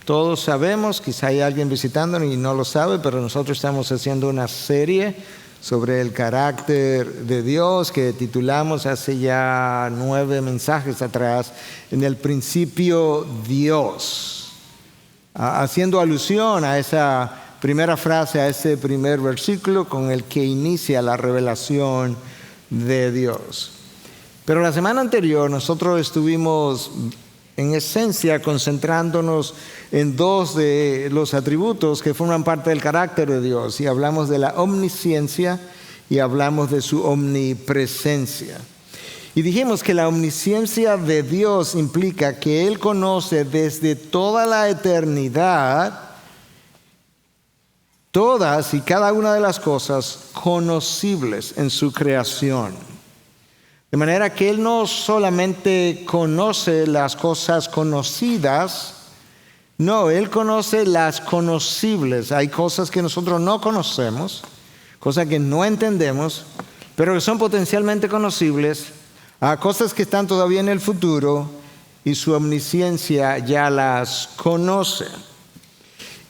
todos sabemos, quizá hay alguien visitándonos y no lo sabe, pero nosotros estamos haciendo una serie sobre el carácter de Dios que titulamos hace ya 9 mensajes atrás, en el principio Dios, haciendo alusión a esa primera frase, a ese primer versículo con el que inicia la revelación de Dios. Pero la semana anterior nosotros estuvimos en esencia concentrándonos en 2 de los atributos que forman parte del carácter de Dios, y hablamos de la omnisciencia y hablamos de su omnipresencia. Y dijimos que la omnisciencia de Dios implica que Él conoce desde toda la eternidad todas y cada una de las cosas conocibles en su creación. De manera que Él no solamente conoce las cosas conocidas, no, Él conoce las conocibles. Hay cosas que nosotros no conocemos, cosas que no entendemos, pero que son potencialmente conocibles, a cosas que están todavía en el futuro y su omnisciencia ya las conoce.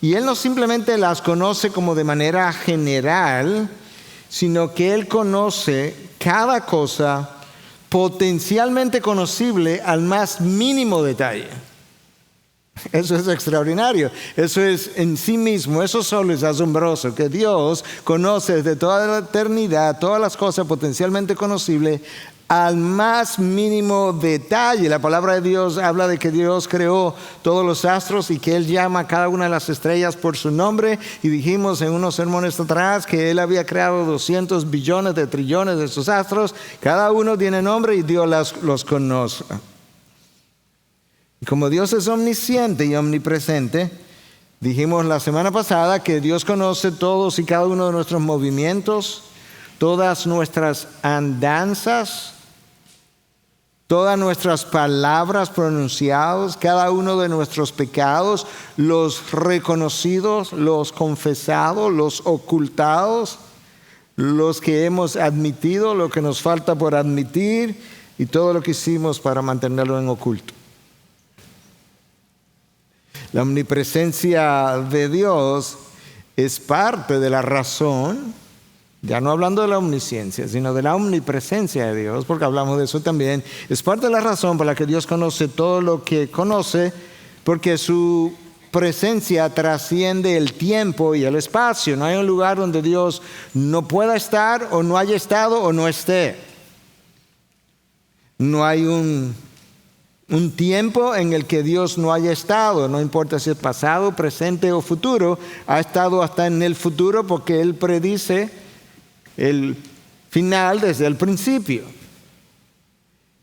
Y Él no simplemente las conoce como de manera general, sino que Él conoce cada cosa potencialmente conocible al más mínimo detalle. Eso es extraordinario. Eso es en sí mismo, eso solo es asombroso, que Dios conoce desde toda la eternidad todas las cosas potencialmente conocibles al más mínimo detalle. La palabra de Dios habla de que Dios creó todos los astros y que Él llama a cada una de las estrellas por su nombre, y dijimos en unos sermones atrás que Él había creado 200 billones de trillones de esos astros. Cada uno tiene nombre y Dios los conoce. Y como Dios es omnisciente y omnipresente, dijimos la semana pasada que Dios conoce todos y cada uno de nuestros movimientos, todas nuestras andanzas, todas nuestras palabras pronunciadas, cada uno de nuestros pecados, los reconocidos, los confesados, los ocultados, los que hemos admitido, lo que nos falta por admitir y todo lo que hicimos para mantenerlo en oculto. La omnipresencia de Dios es parte de la razón, ya no hablando de la omnisciencia, sino de la omnipresencia de Dios, porque hablamos de eso también. Es parte de la razón por la que Dios conoce todo lo que conoce, porque su presencia trasciende el tiempo y el espacio. No hay un lugar donde Dios no pueda estar, o no haya estado, o no esté. No hay un tiempo en el que Dios no haya estado, no importa si es pasado, presente o futuro. Ha estado hasta en el futuro porque Él predice el final desde el principio.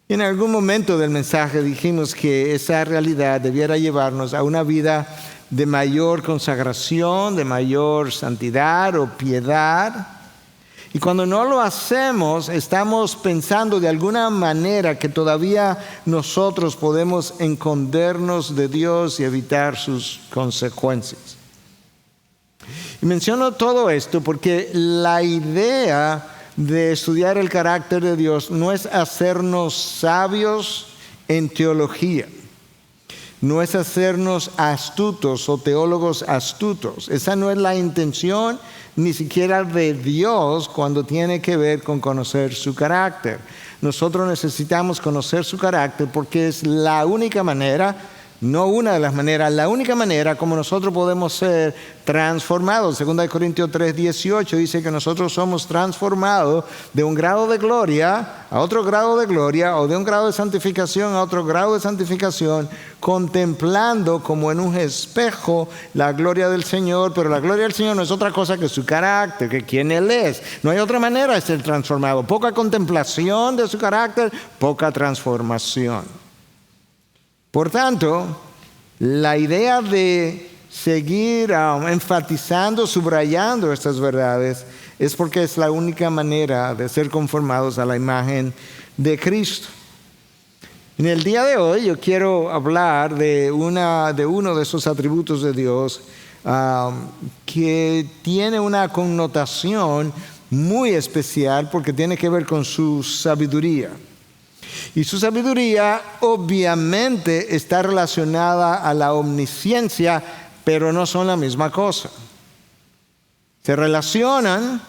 Y en algún momento del mensaje dijimos que esa realidad debiera llevarnos a una vida de mayor consagración, de mayor santidad o piedad. Y cuando no lo hacemos, estamos pensando de alguna manera que todavía nosotros podemos escondernos de Dios y evitar sus consecuencias. Y menciono todo esto porque la idea de estudiar el carácter de Dios no es hacernos sabios en teología, no es hacernos astutos o teólogos astutos. Esa no es la intención ni siquiera de Dios cuando tiene que ver con conocer su carácter. Nosotros necesitamos conocer su carácter porque es la única manera, no una de las maneras, la única manera como nosotros podemos ser transformados. 2 Corintios 3:18 dice que nosotros somos transformados de un grado de gloria a otro grado de gloria, o de un grado de santificación a otro grado de santificación, contemplando como en un espejo la gloria del Señor. Pero la gloria del Señor no es otra cosa que su carácter, que quién Él es. No hay otra manera de ser transformado. Poca contemplación de su carácter, poca transformación. Por tanto, la idea de seguir enfatizando, subrayando estas verdades es porque es la única manera de ser conformados a la imagen de Cristo. En el día de hoy yo quiero hablar de uno de esos atributos de Dios que tiene una connotación muy especial porque tiene que ver con su sabiduría. Y su sabiduría obviamente está relacionada a la omnisciencia, pero no son la misma cosa. Se relacionan,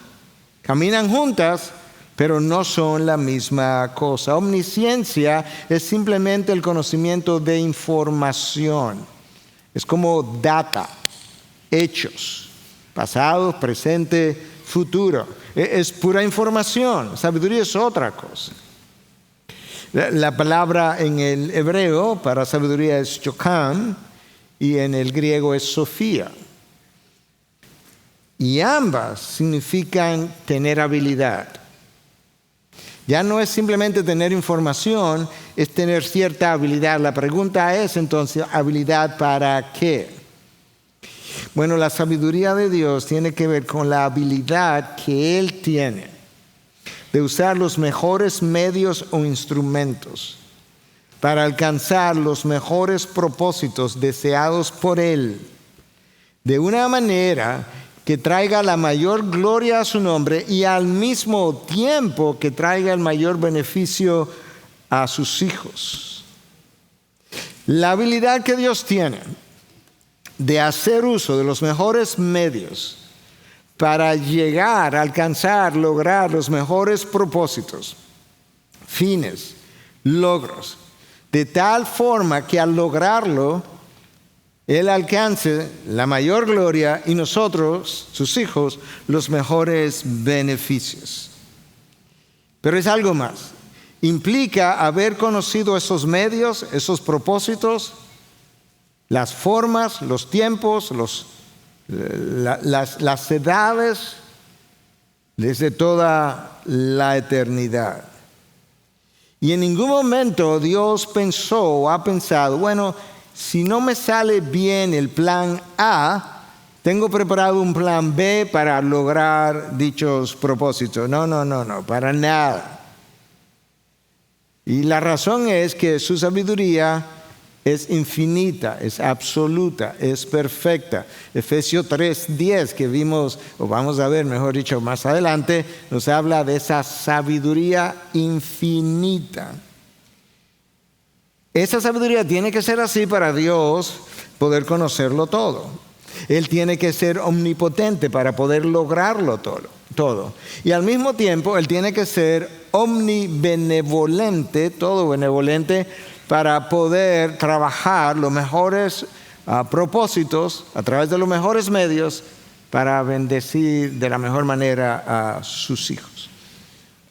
caminan juntas, pero no son la misma cosa. Omnisciencia es simplemente el conocimiento de información. Es como data, hechos, pasado, presente, futuro. Es pura información. Sabiduría es otra cosa. La palabra en el hebreo para sabiduría es chokam y en el griego es sofía. Y ambas significan tener habilidad. Ya no es simplemente tener información, es tener cierta habilidad. La pregunta es entonces, ¿habilidad para qué? Bueno, la sabiduría de Dios tiene que ver con la habilidad que Él tiene de usar los mejores medios o instrumentos para alcanzar los mejores propósitos deseados por Él, de una manera que traiga la mayor gloria a su nombre y al mismo tiempo que traiga el mayor beneficio a sus hijos. La habilidad que Dios tiene de hacer uso de los mejores medios para llegar, alcanzar, lograr los mejores propósitos, fines, logros, de tal forma que al lograrlo, Él alcance la mayor gloria y nosotros, sus hijos, los mejores beneficios. Pero es algo más. Implica haber conocido esos medios, esos propósitos, las formas, los tiempos, las edades desde toda la eternidad. Y en ningún momento Dios pensó o ha pensado, bueno, si no me sale bien el plan A, tengo preparado un plan B para lograr dichos propósitos. No, para nada. Y la razón es que su sabiduría es infinita, es absoluta, es perfecta. Efesios 3:10 que vimos, o vamos a ver, mejor dicho, más adelante, nos habla de esa sabiduría infinita. Esa sabiduría tiene que ser así para Dios poder conocerlo todo. Él tiene que ser omnipotente para poder lograrlo todo. Y al mismo tiempo, Él tiene que ser omnibenevolente, todo benevolente, para poder trabajar los mejores propósitos a través de los mejores medios para bendecir de la mejor manera a sus hijos.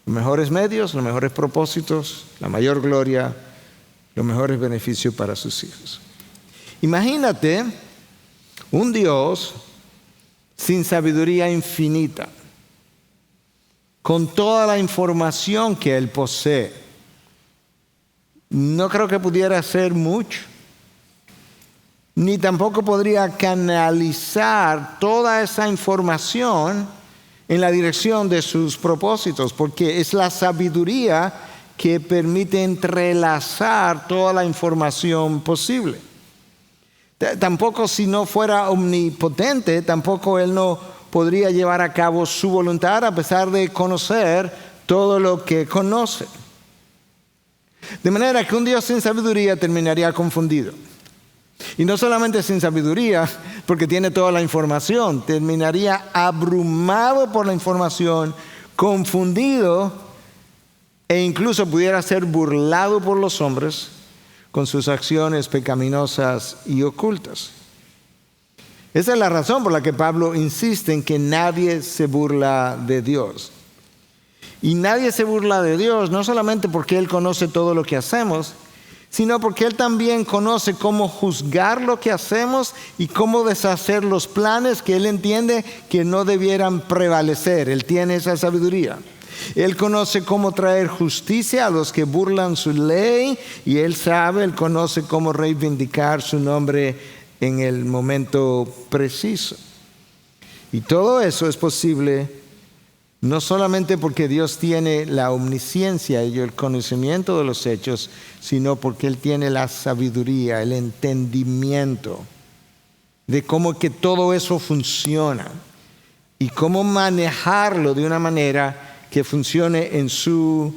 Los mejores medios, los mejores propósitos, la mayor gloria, los mejores beneficios para sus hijos. Imagínate un Dios sin sabiduría infinita, con toda la información que Él posee. No creo que pudiera hacer mucho, ni tampoco podría canalizar toda esa información en la dirección de sus propósitos, porque es la sabiduría que permite entrelazar toda la información posible. Tampoco, si no fuera omnipotente, tampoco Él no podría llevar a cabo su voluntad a pesar de conocer todo lo que conoce. De manera que un Dios sin sabiduría terminaría confundido. Y no solamente sin sabiduría, porque tiene toda la información, terminaría abrumado por la información, confundido e incluso pudiera ser burlado por los hombres con sus acciones pecaminosas y ocultas. Esa es la razón por la que Pablo insiste en que nadie se burla de Dios. Y nadie se burla de Dios, no solamente porque Él conoce todo lo que hacemos, sino porque Él también conoce cómo juzgar lo que hacemos y cómo deshacer los planes que Él entiende que no debieran prevalecer. Él tiene esa sabiduría. Él conoce cómo traer justicia a los que burlan su ley y Él conoce cómo reivindicar su nombre en el momento preciso. Y todo eso es posible no solamente porque Dios tiene la omnisciencia y el conocimiento de los hechos, sino porque Él tiene la sabiduría, el entendimiento de cómo que todo eso funciona y cómo manejarlo de una manera que funcione en su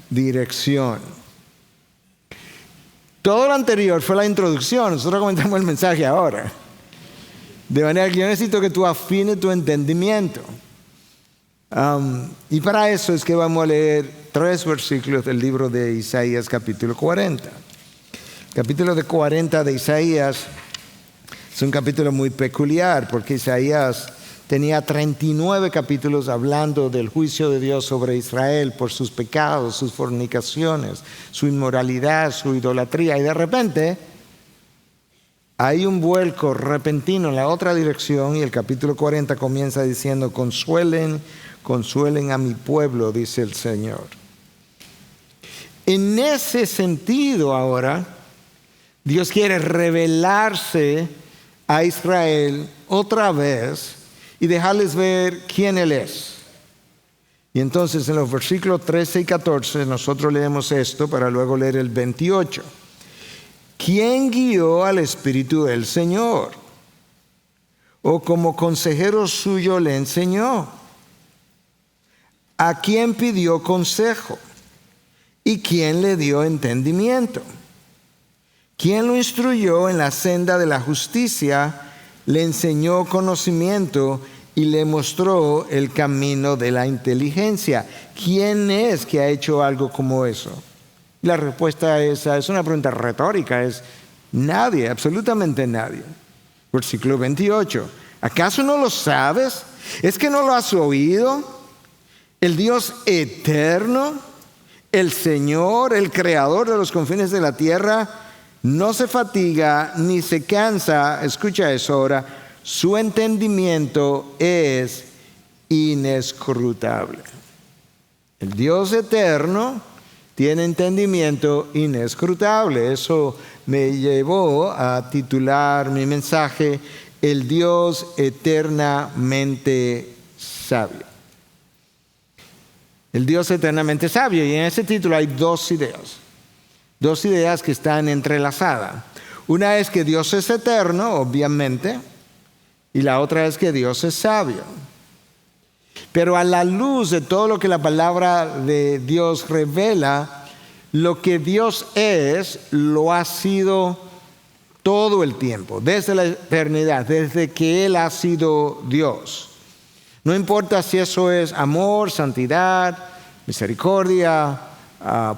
dirección. Todo lo anterior fue la introducción. Nosotros comentamos el mensaje ahora. De manera que yo necesito que tú afines tu entendimiento. Y para eso es que vamos a leer 3 versículos del libro de Isaías, capítulo 40. El capítulo 40 de Isaías es un capítulo muy peculiar porque Isaías tenía 39 capítulos hablando del juicio de Dios sobre Israel por sus pecados, sus fornicaciones, su inmoralidad, su idolatría. Y de repente hay un vuelco repentino en la otra dirección y el capítulo 40 comienza diciendo: consuelen, consuelen a mi pueblo, dice el Señor. En ese sentido ahora, Dios quiere revelarse a Israel otra vez y dejarles ver quién Él es. Y entonces en los versículos 13 y 14 nosotros leemos esto para luego leer el 28. ¿Quién guió al Espíritu del Señor? ¿O como consejero suyo le enseñó? ¿A quién pidió consejo? ¿Y quién le dio entendimiento? ¿Quién lo instruyó en la senda de la justicia? Le enseñó conocimiento y le mostró el camino de la inteligencia. ¿Quién es que ha hecho algo como eso? La respuesta a esa es una pregunta retórica, es nadie, absolutamente nadie. Versículo 28. ¿Acaso no lo sabes? ¿Es que no lo has oído? El Dios eterno, el Señor, el creador de los confines de la tierra, no se fatiga ni se cansa. Escucha eso ahora. Su entendimiento es inescrutable. El Dios eterno tiene entendimiento inescrutable. Eso me llevó a titular mi mensaje: el Dios eternamente sabio. El Dios eternamente sabio. Y en ese título hay 2 ideas. 2 ideas que están entrelazadas. Una es que Dios es eterno, obviamente, y la otra es que Dios es sabio. Pero a la luz de todo lo que la palabra de Dios revela, lo que Dios es, lo ha sido todo el tiempo, desde la eternidad, desde que Él ha sido Dios. No importa si eso es amor, santidad, misericordia,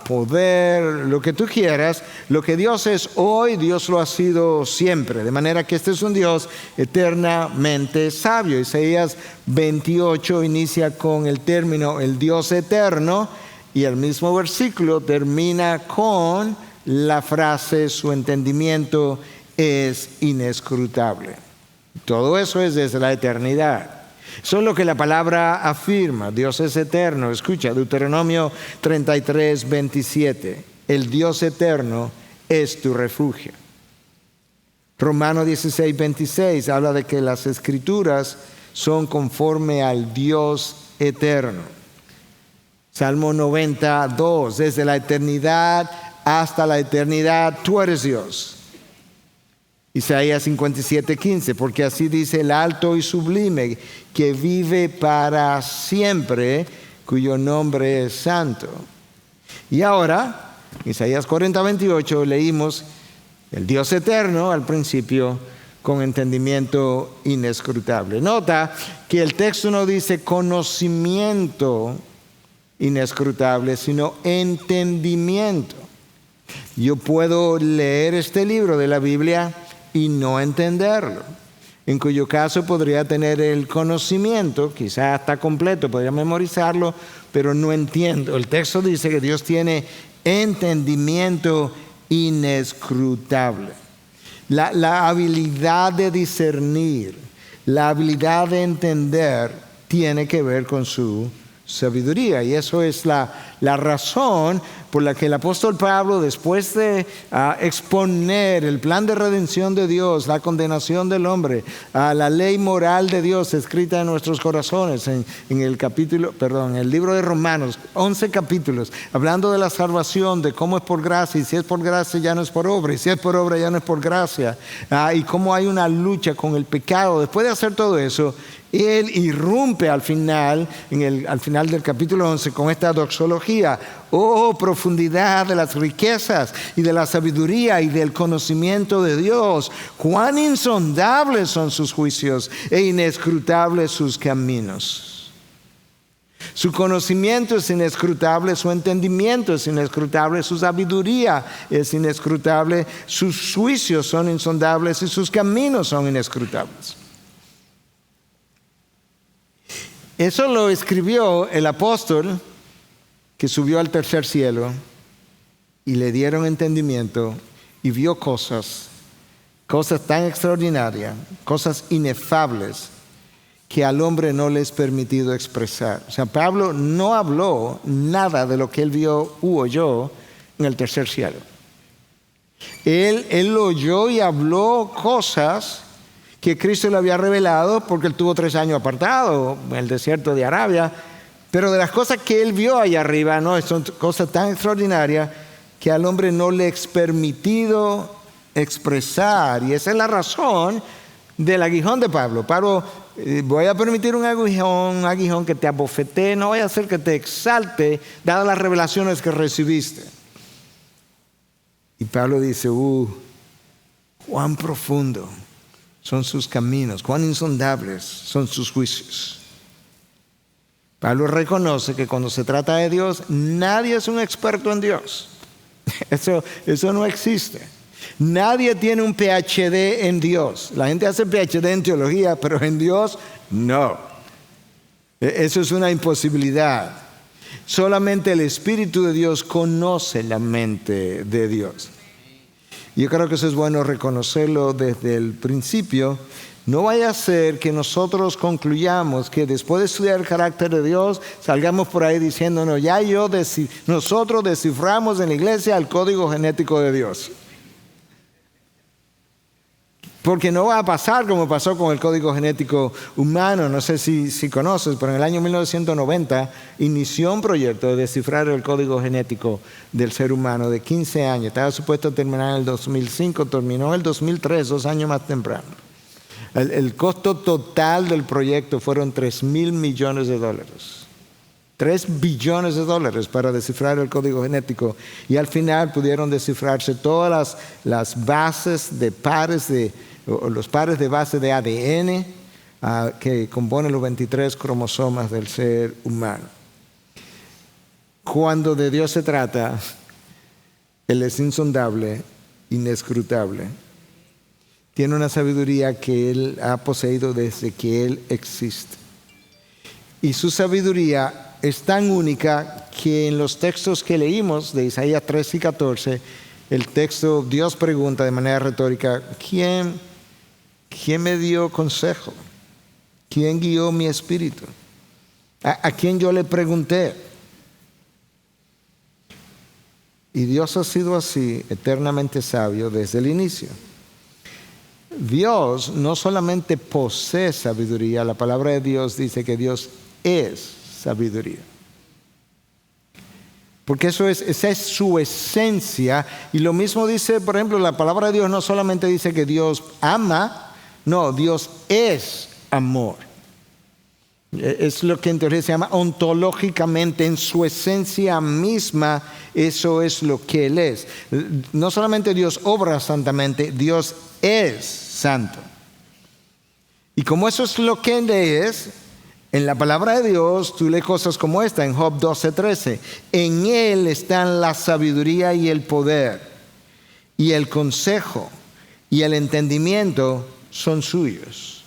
poder, lo que tú quieras. Lo que Dios es hoy, Dios lo ha sido siempre. De manera que este es un Dios eternamente sabio. Isaías 28 inicia con el término el Dios eterno y el mismo versículo termina con la frase: su entendimiento es inescrutable. Todo eso es desde la eternidad. Eso es lo que la palabra afirma. Dios es eterno. Escucha, Deuteronomio 33, 27. El Dios eterno es tu refugio. Romanos 16, 26 habla de que las escrituras son conforme al Dios eterno. Salmo 92. Desde la eternidad hasta la eternidad tú eres Dios. Isaías 57, 15, porque así dice el alto y sublime, que vive para siempre, cuyo nombre es santo. Y ahora, Isaías 40, 28, leímos el Dios eterno al principio, con entendimiento inescrutable. Nota que el texto no dice conocimiento inescrutable, sino entendimiento. Yo puedo leer este libro de la Biblia y no entenderlo, en cuyo caso podría tener el conocimiento, quizás está completo, podría memorizarlo, pero no entiendo. El texto dice que Dios tiene entendimiento inescrutable. La habilidad de discernir, la habilidad de entender tiene que ver con su sabiduría, y eso es la razón por la que el apóstol Pablo, después de exponer el plan de redención de Dios, la condenación del hombre, la ley moral de Dios escrita en nuestros corazones, en el libro de Romanos, 11 capítulos, hablando de la salvación, de cómo es por gracia, y si es por gracia ya no es por obra, y si es por obra ya no es por gracia, y cómo hay una lucha con el pecado. Después de hacer todo eso, él irrumpe al final del capítulo 11 con esta doxología. Oh, profundidad de las riquezas y de la sabiduría y del conocimiento de Dios. Cuán insondables son sus juicios e inescrutables sus caminos. Su conocimiento es inescrutable, su entendimiento es inescrutable, su sabiduría es inescrutable, sus juicios son insondables y sus caminos son inescrutables. Eso lo escribió el apóstol que subió al tercer cielo y le dieron entendimiento y vio cosas tan extraordinarias, cosas inefables, que al hombre no le es permitido expresar. O sea, Pablo no habló nada de lo que él vio u oyó en el tercer cielo. Él oyó y habló cosas que Cristo le había revelado porque él tuvo 3 años apartado en el desierto de Arabia, pero de las cosas que él vio allá arriba, no, son cosas tan extraordinarias que al hombre no le es permitido expresar. Y esa es la razón del aguijón de Pablo. Pablo, voy a permitir un aguijón que te abofetee, no voy a hacer que te exalte, dadas las revelaciones que recibiste. Y Pablo dice, cuán profundo son sus caminos, cuán insondables son sus juicios. Pablo reconoce que cuando se trata de Dios, nadie es un experto en Dios. Eso no existe. Nadie tiene un PhD en Dios. La gente hace PhD en teología, pero en Dios no. Eso es una imposibilidad. Solamente el Espíritu de Dios conoce la mente de Dios. Yo creo que eso es bueno reconocerlo desde el principio. No vaya a ser que nosotros concluyamos que después de estudiar el carácter de Dios, salgamos por ahí diciendo, no, nosotros desciframos en la iglesia el código genético de Dios. Porque no va a pasar como pasó con el código genético humano. No sé si conoces, pero en el año 1990 inició un proyecto de descifrar el código genético del ser humano de 15 años. Estaba supuesto terminar en el 2005, terminó en el 2003, 2 años más temprano. El costo total del proyecto fueron $3,000 millones. 3 billones de dólares para descifrar el código genético. Y al final pudieron descifrarse todas las bases de pares los pares de base de ADN que componen los 23 cromosomas del ser humano. Cuando de Dios se trata, Él es insondable, inescrutable. Tiene una sabiduría que Él ha poseído desde que Él existe. Y su sabiduría es tan única que en los textos que leímos de Isaías 3 y 14, el texto, Dios pregunta de manera retórica, ¿quién me dio consejo? ¿Quién guió mi espíritu? ¿A quién yo le pregunté? Y Dios ha sido así, eternamente sabio desde el inicio. Dios no solamente posee sabiduría, la palabra de Dios dice que Dios es sabiduría. Porque esa es su esencia. Y lo mismo dice, por ejemplo, la palabra de Dios no solamente dice que Dios ama, no, Dios es amor. Es lo que en teoría se llama ontológicamente, en su esencia misma, eso es lo que Él es. No solamente Dios obra santamente, Dios es santo. Y como eso es lo que Él es, en la palabra de Dios tú lees cosas como esta, en Job 12:13. En Él están la sabiduría y el poder, y el consejo y el entendimiento son suyos.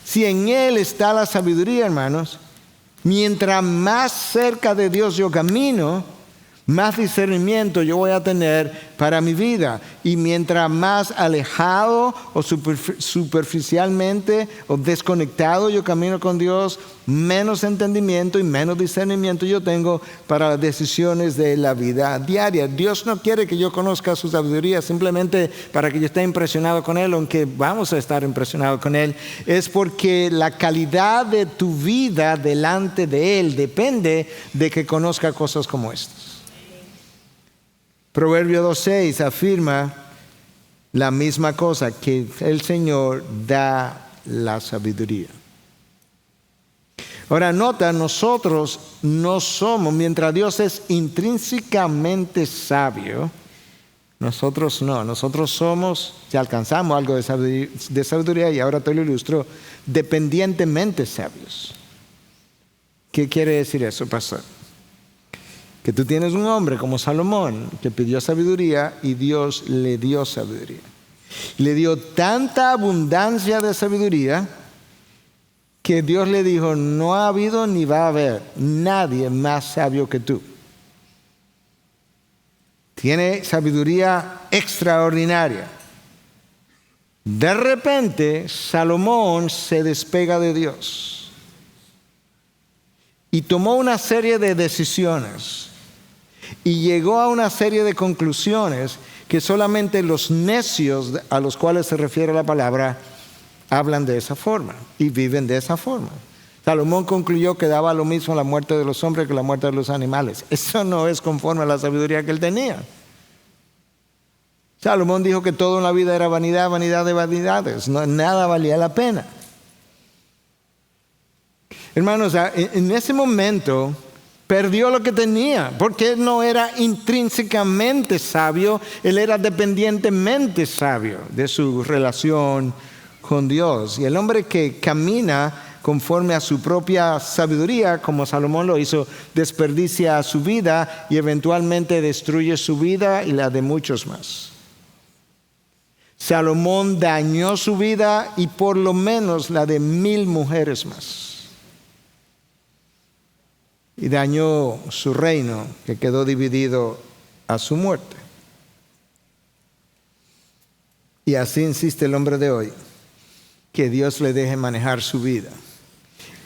Si en Él está la sabiduría, hermanos, mientras más cerca de Dios yo camino, más discernimiento yo voy a tener para mi vida. Y mientras más alejado o superficialmente o desconectado yo camino con Dios, menos entendimiento y menos discernimiento yo tengo para las decisiones de la vida diaria. Dios no quiere que yo conozca su sabiduría simplemente para que yo esté impresionado con Él, aunque vamos a estar impresionados con Él. Es porque la calidad de tu vida delante de Él depende de que conozca cosas como estas. Proverbio 2:6 afirma la misma cosa, que el Señor da la sabiduría. Ahora nota, nosotros no somos, mientras Dios es intrínsecamente sabio, nosotros no, nosotros somos, si alcanzamos algo de sabiduría, y ahora te lo ilustro, dependientemente sabios. ¿Qué quiere decir eso, pastor? Que tú tienes un hombre como Salomón que pidió sabiduría y Dios le dio sabiduría. Le dio tanta abundancia de sabiduría que Dios le dijo, no ha habido ni va a haber nadie más sabio que tú. Tiene sabiduría extraordinaria. De repente, Salomón se despega de Dios y tomó una serie de decisiones y llegó a una serie de conclusiones que solamente los necios a los cuales se refiere la palabra hablan de esa forma y viven de esa forma. Salomón concluyó que daba lo mismo la muerte de los hombres que la muerte de los animales. Eso no es conforme a la sabiduría que él tenía. Salomón dijo que todo en la vida era vanidad, vanidad de vanidades. No, nada valía la pena. Hermanos, en ese momento perdió lo que tenía, porque él no era intrínsecamente sabio, él era dependientemente sabio de su relación con Dios. Y el hombre que camina conforme a su propia sabiduría, como Salomón lo hizo, desperdicia su vida y eventualmente destruye su vida y la de muchos más. Salomón dañó su vida y por lo menos la de 1000 mujeres más. Y dañó su reino, que quedó dividido a su muerte. Y así insiste el hombre de hoy, que Dios le deje manejar su vida.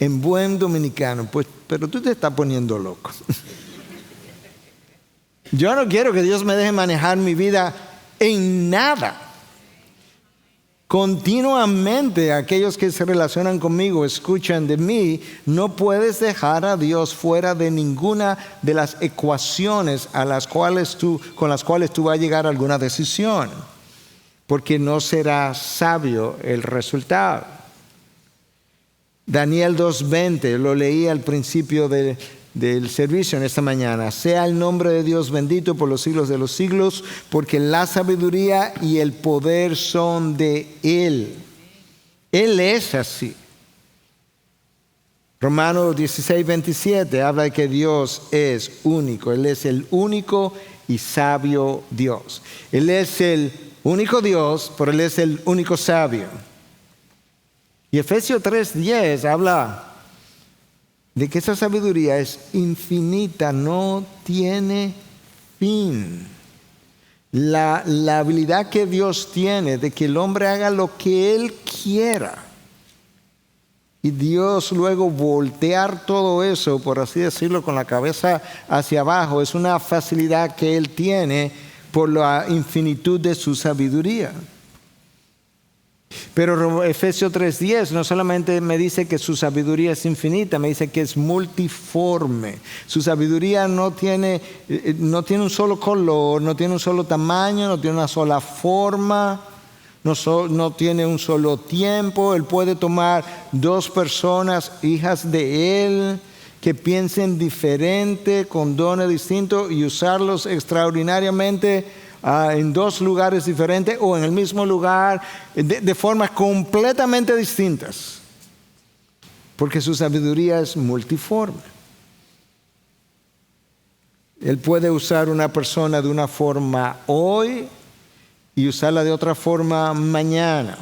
En buen dominicano, pues, pero tú te estás poniendo loco. Yo no quiero que Dios me deje manejar mi vida en nada. Continuamente aquellos que se relacionan conmigo escuchan de mí, no puedes dejar a Dios fuera de ninguna de las ecuaciones con las cuales tú vas a llegar a alguna decisión, porque no será sabio el resultado. Daniel 2:20, lo leí al principio del servicio en esta mañana. Sea el nombre de Dios bendito por los siglos de los siglos, porque la sabiduría y el poder son de Él. Él es así. Romanos 16:27 habla de que Dios es único. Él es el único y sabio Dios. Él es el único Dios, pero Él es el único sabio. Y Efesios 3:10 habla de que esa sabiduría es infinita, no tiene fin. La habilidad que Dios tiene de que el hombre haga lo que Él quiera. Y Dios luego voltear todo eso, por así decirlo, con la cabeza hacia abajo, es una facilidad que Él tiene por la infinitud de su sabiduría. Pero Efesios 3:10 no solamente me dice que su sabiduría es infinita, me dice que es multiforme. Su sabiduría no tiene un solo color, no tiene un solo tamaño, no tiene una sola forma, no tiene un solo tiempo. Él puede tomar 2 personas, hijas de Él, que piensen diferente, con dones distintos y usarlos extraordinariamente en 2 lugares diferentes o en el mismo lugar, de formas completamente distintas, porque su sabiduría es multiforme. Él puede usar una persona de una forma hoy y usarla de otra forma mañana.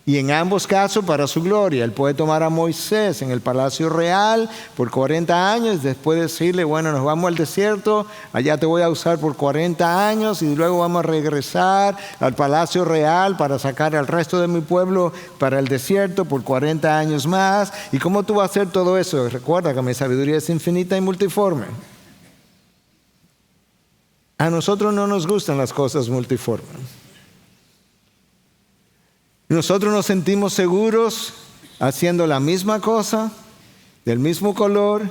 Y en ambos casos para su gloria. Él puede tomar a Moisés en el palacio real por 40 años, después decirle, bueno, nos vamos al desierto, allá te voy a usar por 40 años y luego vamos a regresar al palacio real para sacar al resto de mi pueblo para el desierto por 40 años más. ¿Y cómo tú vas a hacer todo eso? Recuerda que mi sabiduría es infinita y multiforme. A nosotros no nos gustan las cosas multiformes. Nosotros nos sentimos seguros haciendo la misma cosa, del mismo color,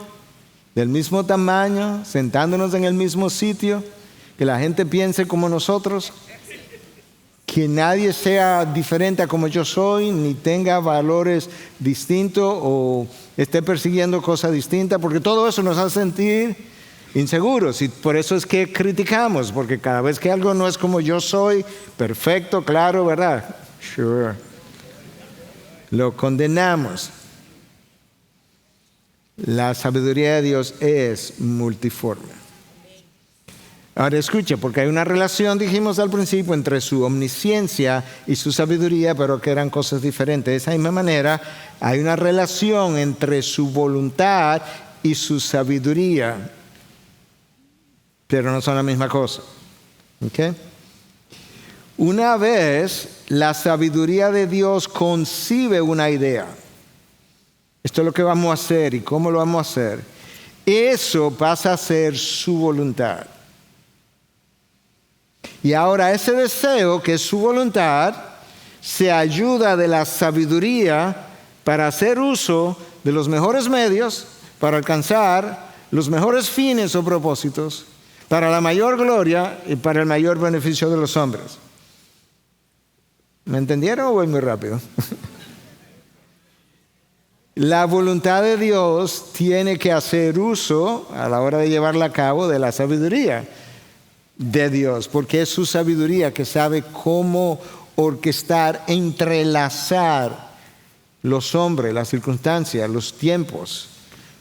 del mismo tamaño, sentándonos en el mismo sitio, que la gente piense como nosotros. que nadie sea diferente a como yo soy, ni tenga valores distintos o esté persiguiendo cosas distintas, porque todo eso nos hace sentir inseguros y por eso es que criticamos, porque cada vez que algo no es como yo soy, perfecto, claro, ¿verdad? Sure. Lo condenamos. La sabiduría de Dios es multiforme. Ahora escuche, porque hay una relación, dijimos al principio, entre su omnisciencia y su sabiduría, pero que eran cosas diferentes. De esa misma manera, hay una relación entre su voluntad y su sabiduría, pero no son la misma cosa. ¿Okay? Una vez la sabiduría de Dios concibe una idea, esto es lo que vamos a hacer y cómo lo vamos a hacer, eso pasa a ser su voluntad. Y ahora ese deseo, que es su voluntad, se ayuda de la sabiduría para hacer uso de los mejores medios para alcanzar los mejores fines o propósitos, para la mayor gloria y para el mayor beneficio de los hombres. ¿Me entendieron o voy muy rápido? La voluntad de Dios tiene que hacer uso a la hora de llevarla a cabo de la sabiduría de Dios, porque es su sabiduría que sabe cómo orquestar, entrelazar los hombres, las circunstancias, los tiempos,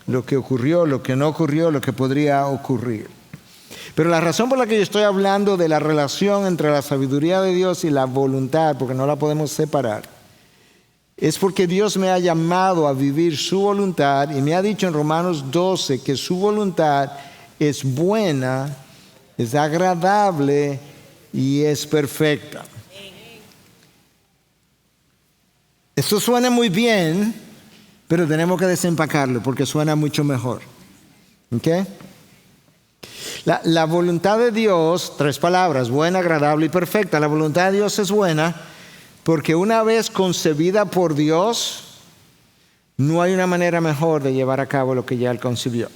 lo que ocurrió, lo que no ocurrió, lo que podría ocurrir. Pero la razón por la que yo estoy hablando de la relación entre la sabiduría de Dios y la voluntad, porque no la podemos separar, es porque Dios me ha llamado a vivir su voluntad y me ha dicho en Romanos 12 que su voluntad es buena, es agradable y es perfecta. Esto suena muy bien, pero tenemos que desempacarlo porque suena mucho mejor. ¿Okay? La voluntad de Dios, 3 palabras, buena, agradable y perfecta. La voluntad de Dios es buena porque una vez concebida por Dios, no hay una manera mejor de llevar a cabo lo que ya Él concibió.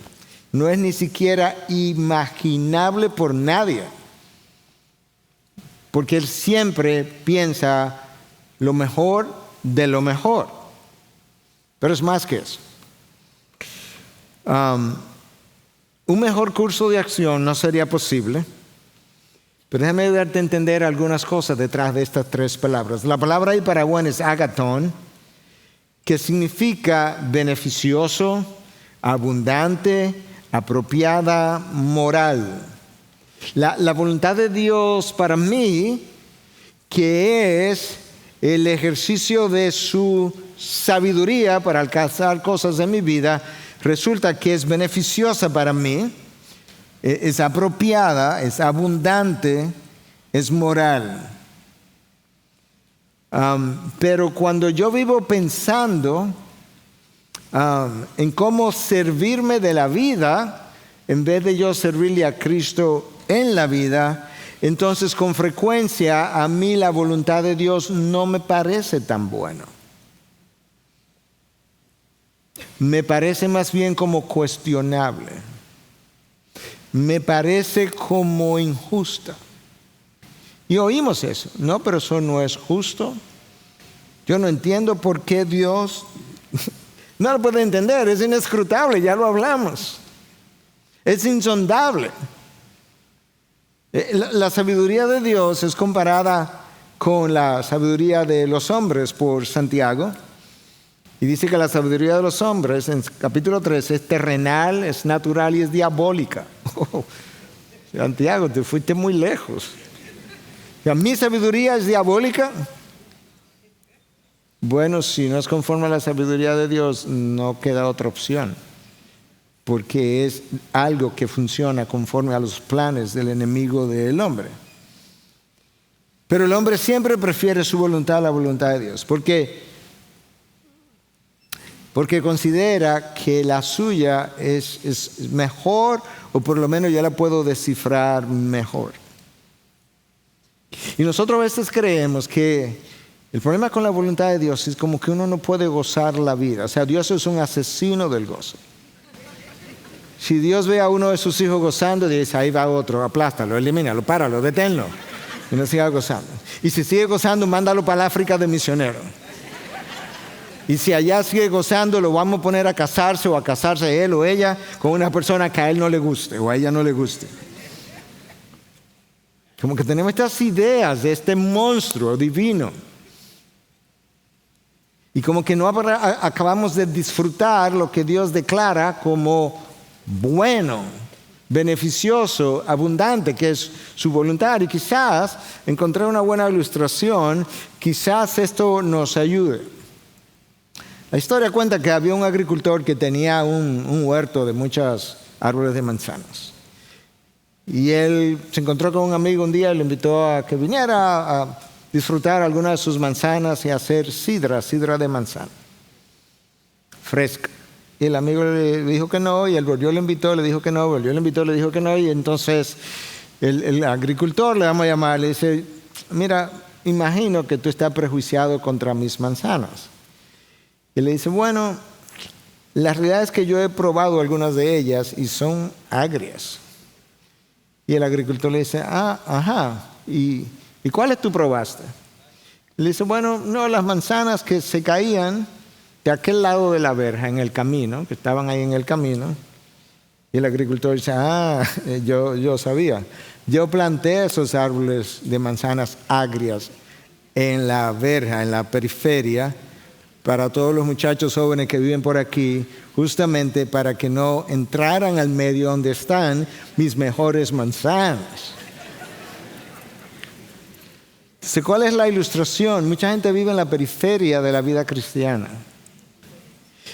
No es ni siquiera imaginable por nadie, porque Él siempre piensa lo mejor de lo mejor. Pero es más que eso. Un mejor curso de acción no sería posible, pero déjame darte a entender algunas cosas detrás de estas 3 palabras. La palabra ahí para bueno es agathon, que significa beneficioso, abundante, apropiada, moral. La voluntad de Dios para mí, que es el ejercicio de su sabiduría para alcanzar cosas en mi vida, resulta que es beneficiosa para mí, es apropiada, es abundante, es moral. Pero cuando yo vivo pensando en cómo servirme de la vida, en vez de yo servirle a Cristo en la vida, entonces con frecuencia a mí la voluntad de Dios no me parece tan buena. Me parece más bien como cuestionable. Me parece como injusta. Y oímos eso. No, pero eso no es justo. Yo no entiendo por qué Dios no lo puede entender. Es inescrutable, ya lo hablamos. Es insondable. La sabiduría de Dios es comparada con la sabiduría de los hombres por Santiago. Y dice que la sabiduría de los hombres, en capítulo 3, es terrenal, es natural y es diabólica. Santiago, te fuiste muy lejos. ¿Mi sabiduría es diabólica? Bueno, si no es conforme a la sabiduría de Dios, no queda otra opción. Porque es algo que funciona conforme a los planes del enemigo del hombre. Pero el hombre siempre prefiere su voluntad a la voluntad de Dios. Porque considera que la suya es mejor, o por lo menos ya la puedo descifrar mejor. Y nosotros a veces creemos que el problema con la voluntad de Dios es como que uno no puede gozar la vida. O sea, Dios es un asesino del gozo. Si Dios ve a uno de sus hijos gozando, dice, ahí va otro, aplástalo, elimínalo, páralo, deténlo. Y no siga gozando. Y si sigue gozando, mándalo para el África de misionero. Y si allá sigue gozando, lo vamos a poner a casarse o a casarse él o ella con una persona que a él no le guste o a ella no le guste. Como que tenemos estas ideas de este monstruo divino. Y como que no acabamos de disfrutar lo que Dios declara como bueno, beneficioso, abundante, que es su voluntad. Y quizás encontré una buena ilustración, quizás esto nos ayude. La historia cuenta que había un agricultor que tenía un huerto de muchos árboles de manzanas. Y él se encontró con un amigo un día y le invitó a que viniera a disfrutar algunas de sus manzanas y hacer sidra de manzana, fresca. Y el amigo le dijo que no, y él volvió, le invitó, le dijo que no, volvió, le invitó, le dijo que no, y entonces el agricultor, le vamos a llamar, le dice, mira, imagino que tú estás prejuiciado contra mis manzanas. Y le dice, bueno, la realidad es que yo he probado algunas de ellas y son agrias. Y el agricultor le dice, ajá, ¿y cuáles tú probaste? Le dice, bueno, no, las manzanas que se caían de aquel lado de la verja, en el camino, que estaban ahí en el camino. Y el agricultor dice, yo sabía. Yo planté esos árboles de manzanas agrias en la verja, en la periferia, para todos los muchachos jóvenes que viven por aquí, justamente para que no entraran al medio donde están mis mejores manzanas. Entonces, ¿cuál es la ilustración? Mucha gente vive en la periferia de la vida cristiana.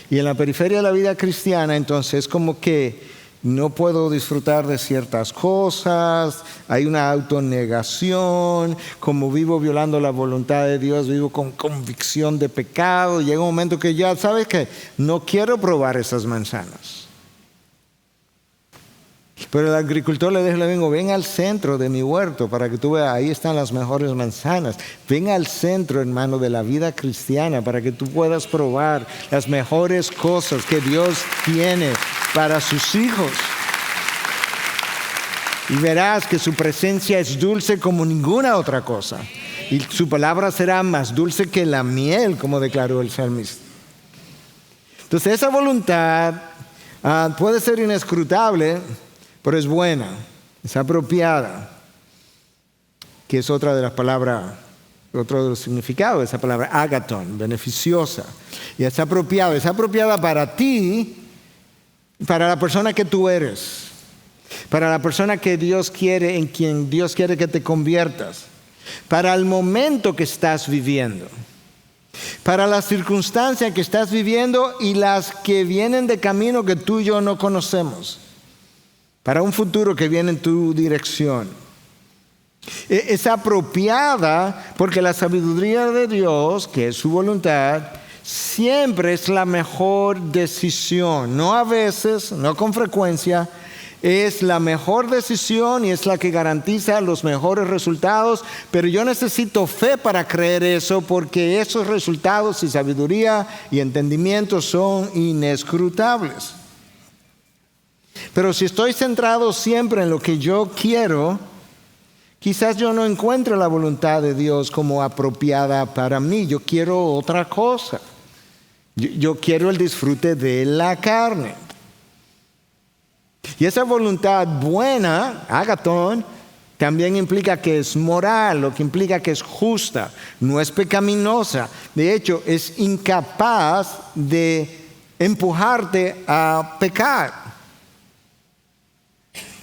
Y en la periferia de la vida cristiana, entonces, es como que no puedo disfrutar de ciertas cosas, hay una autonegación, como vivo violando la voluntad de Dios, vivo con convicción de pecado, llega un momento que ya, ¿sabes qué? No quiero probar esas manzanas. Pero el agricultor le dijo, ven al centro de mi huerto para que tú veas, ahí están las mejores manzanas. Ven al centro, hermano, de la vida cristiana para que tú puedas probar las mejores cosas que Dios tiene para sus hijos. Y verás que su presencia es dulce como ninguna otra cosa. Y su palabra será más dulce que la miel, como declaró el salmista. Entonces esa voluntad puede ser inescrutable, pero es buena, es apropiada, que es otra de las palabras, otro de los significados de esa palabra, agathon, beneficiosa. Y es apropiada para ti, para la persona que tú eres, para la persona que Dios quiere, en quien Dios quiere que te conviertas, para el momento que estás viviendo, para las circunstancias que estás viviendo y las que vienen de camino que tú y yo no conocemos, para un futuro que viene en tu dirección. Es apropiada porque la sabiduría de Dios, que es su voluntad, siempre es la mejor decisión. No a veces, no con frecuencia, es la mejor decisión y es la que garantiza los mejores resultados. Pero yo necesito fe para creer eso, porque esos resultados y sabiduría y entendimiento son inescrutables. Pero si estoy centrado siempre en lo que yo quiero, quizás yo no encuentre la voluntad de Dios como apropiada para mí. Yo quiero otra cosa. Yo quiero el disfrute de la carne. Y esa voluntad buena, agathon, también implica que es moral, lo que implica que es justa, no es pecaminosa. De hecho, es incapaz de empujarte a pecar.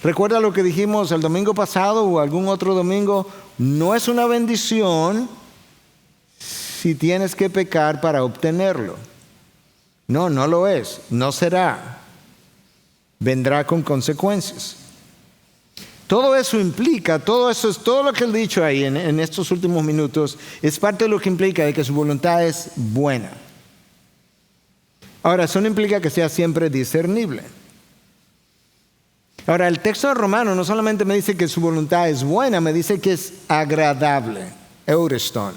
Recuerda lo que dijimos el domingo pasado o algún otro domingo, no es una bendición si tienes que pecar para obtenerlo. No lo es, no será. Vendrá con consecuencias. Todo eso implica, todo lo que he dicho ahí en estos últimos minutos, es parte de lo que implica de que su voluntad es buena. Ahora, eso no implica que sea siempre discernible. Ahora, el texto de Romanos no solamente me dice que su voluntad es buena, me dice que es agradable, eureston,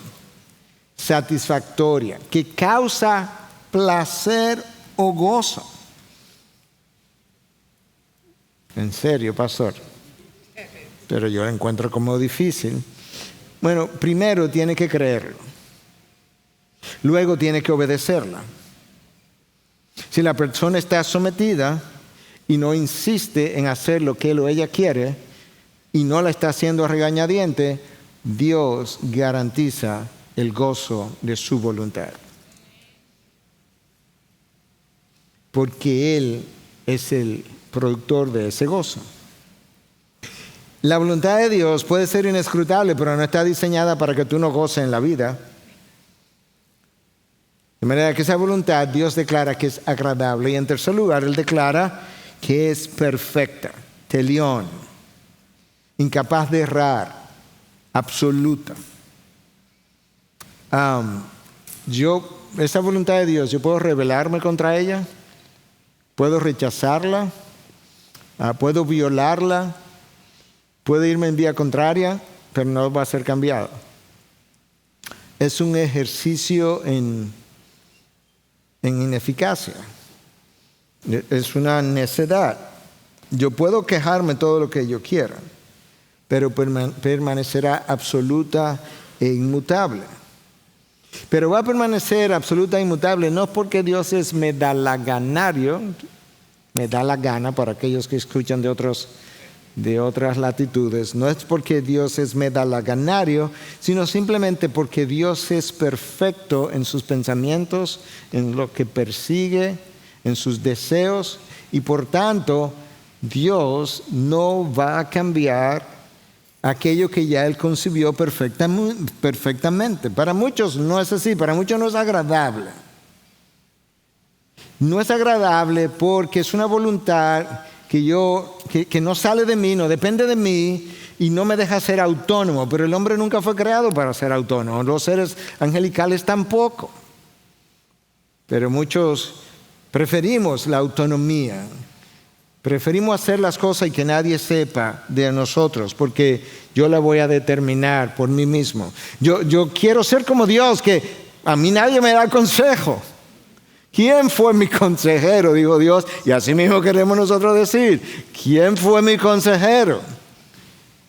satisfactoria, que causa placer o gozo. En serio, pastor. Pero yo la encuentro como difícil. Bueno, primero tiene que creerlo. Luego tiene que obedecerla. Si la persona está sometida y no insiste en hacer lo que él o ella quiere y no la está haciendo a regañadiente, Dios garantiza el gozo de su voluntad. Porque Él es el productor de ese gozo. La voluntad de Dios puede ser inescrutable, pero no está diseñada para que tú no goces en la vida. De manera que esa voluntad Dios declara que es agradable. Y en tercer lugar, Él declara que es perfecta, telión, incapaz de errar, absoluta. Esa voluntad de Dios, yo puedo rebelarme contra ella, puedo rechazarla, puedo violarla, puedo irme en vía contraria, pero no va a ser cambiado. Es un ejercicio en ineficacia. Es una necedad. Yo puedo quejarme todo lo que yo quiera, pero permanecerá absoluta e inmutable. Pero va a permanecer absoluta e inmutable no porque Dios es medalaganario, me da la gana para aquellos que escuchan de otras latitudes, no es porque Dios es medalaganario, sino simplemente porque Dios es perfecto en sus pensamientos, en lo que persigue, en sus deseos, y por tanto Dios no va a cambiar aquello que ya Él concibió perfectamente. Para muchos no es así, para muchos no es agradable. No es agradable porque es una voluntad que no sale de mí, no depende de mí y no me deja ser autónomo. Pero el hombre nunca fue creado para ser autónomo, los seres angelicales tampoco. Pero muchos preferimos la autonomía. Preferimos hacer las cosas y que nadie sepa de nosotros, porque yo la voy a determinar por mí mismo. Yo quiero ser como Dios, que a mí nadie me da consejo. ¿Quién fue mi consejero? Dijo Dios, y así mismo queremos nosotros decir, ¿quién fue mi consejero?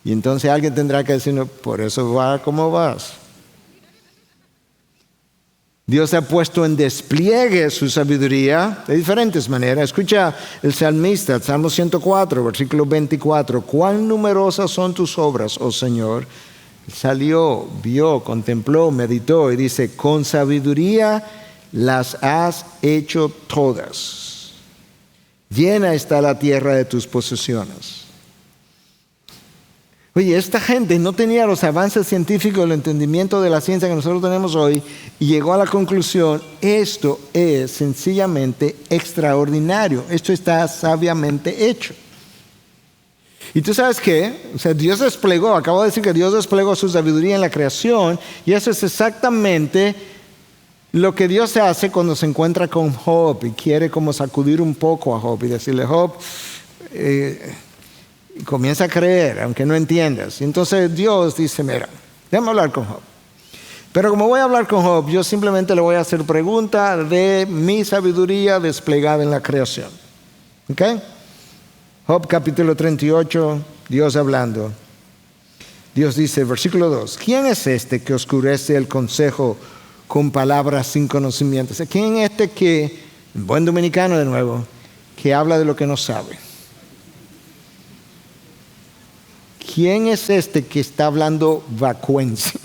Y entonces alguien tendrá que decirnos, por eso va como vas. Dios ha puesto en despliegue su sabiduría de diferentes maneras. Escucha el salmista, el Salmo 104, versículo 24. ¿Cuán numerosas son tus obras, oh Señor? Salió, vio, contempló, meditó y dice, con sabiduría las has hecho todas. Llena está la tierra de tus posesiones. Oye, esta gente no tenía los avances científicos, el entendimiento de la ciencia que nosotros tenemos hoy y llegó a la conclusión, esto es sencillamente extraordinario, esto está sabiamente hecho. Y tú sabes qué, o sea, Dios desplegó, acabo de decir que Dios desplegó su sabiduría en la creación y eso es exactamente lo que Dios hace cuando se encuentra con Job y quiere como sacudir un poco a Job y decirle, Job, comienza a creer, aunque no entiendas. Y entonces Dios dice, mira, déjame hablar con Job. Pero como voy a hablar con Job, yo simplemente le voy a hacer preguntas de mi sabiduría desplegada en la creación. ¿Ok? Job capítulo 38, Dios hablando. Dios dice, versículo 2, ¿quién es este que oscurece el consejo con palabras sin conocimiento? ¿Quién es este que, buen dominicano de nuevo, que habla de lo que no sabe? ¿Quién es este que está hablando vacuencia?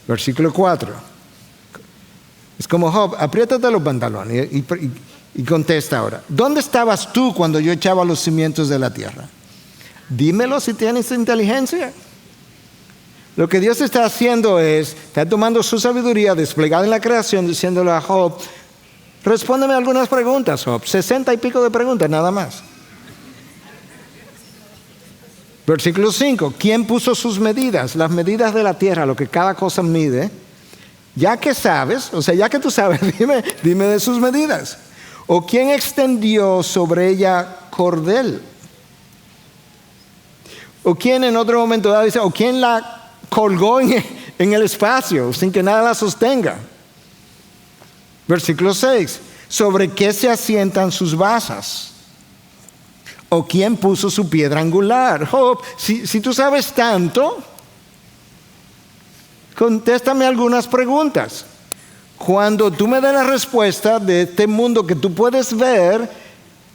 Versículo 4. Es como Job, apriétate los pantalones y contesta ahora. ¿Dónde estabas tú cuando yo echaba los cimientos de la tierra? Dímelo si tienes inteligencia. Lo que Dios está haciendo es, está tomando su sabiduría desplegada en la creación, diciéndole a Job, respóndeme algunas preguntas, Job. 60 y pico de preguntas, nada más. Versículo 5, ¿quién puso sus medidas? Las medidas de la tierra, lo que cada cosa mide. Ya que sabes, o sea, ya que tú sabes, dime de sus medidas. ¿O quién extendió sobre ella cordel? ¿O quién en otro momento dado dice, o quién la colgó en el espacio sin que nada la sostenga? Versículo 6, ¿sobre qué se asientan sus basas? ¿O quién puso su piedra angular? Job, si tú sabes tanto, contéstame algunas preguntas. Cuando tú me des la respuesta de este mundo que tú puedes ver,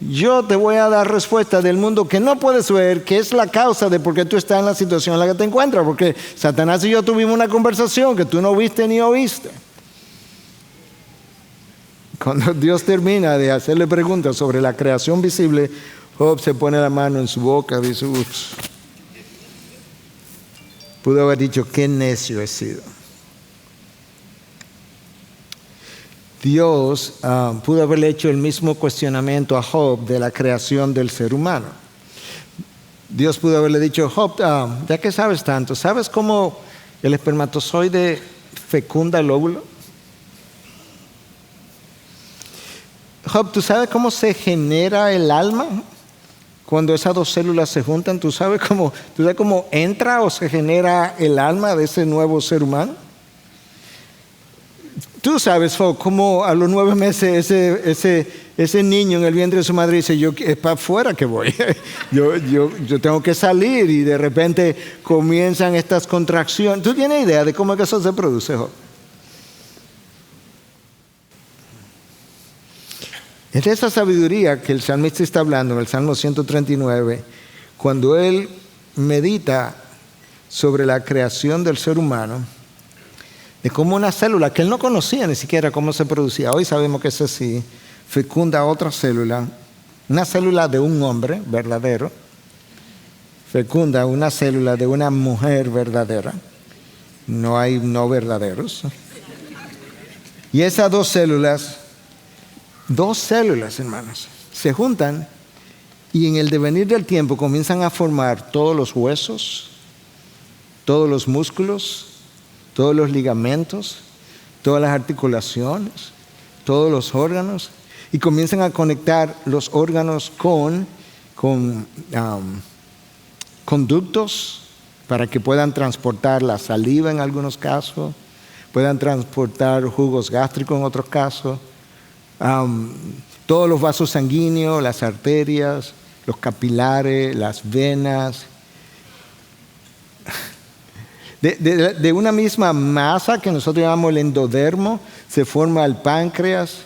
yo te voy a dar respuesta del mundo que no puedes ver, que es la causa de por qué tú estás en la situación en la que te encuentras. Porque Satanás y yo tuvimos una conversación que tú no viste ni oíste. Cuando Dios termina de hacerle preguntas sobre la creación visible, Job se pone la mano en su boca y dice, ups. Pudo haber dicho, qué necio he sido. Dios pudo haberle hecho el mismo cuestionamiento a Job de la creación del ser humano. Dios pudo haberle dicho, Job, ya que sabes tanto, ¿sabes cómo el espermatozoide fecunda el óvulo? Job, ¿tú sabes cómo se genera el alma? Cuando esas dos células se juntan, ¿tú sabes cómo entra o se genera el alma de ese nuevo ser humano? Tú sabes, Job, cómo a los 9 meses ese niño en el vientre de su madre dice, es para afuera que voy. yo tengo que salir, y de repente comienzan estas contracciones. ¿Tú tienes idea de cómo es que eso se produce, Job? Es de esa sabiduría que el salmista está hablando en el Salmo 139, cuando él medita sobre la creación del ser humano, de cómo una célula que él no conocía ni siquiera cómo se producía, hoy sabemos que es así, fecunda otra célula, una célula de un hombre verdadero, fecunda una célula de una mujer verdadera, no hay no verdaderos, y esas dos células, hermanos, se juntan y en el devenir del tiempo comienzan a formar todos los huesos, todos los músculos, todos los ligamentos, todas las articulaciones, todos los órganos, y comienzan a conectar los órganos con conductos para que puedan transportar la saliva en algunos casos, puedan transportar jugos gástricos en otros casos. Todos los vasos sanguíneos, las arterias, los capilares, las venas. De una misma masa que nosotros llamamos el endodermo, se forma el páncreas.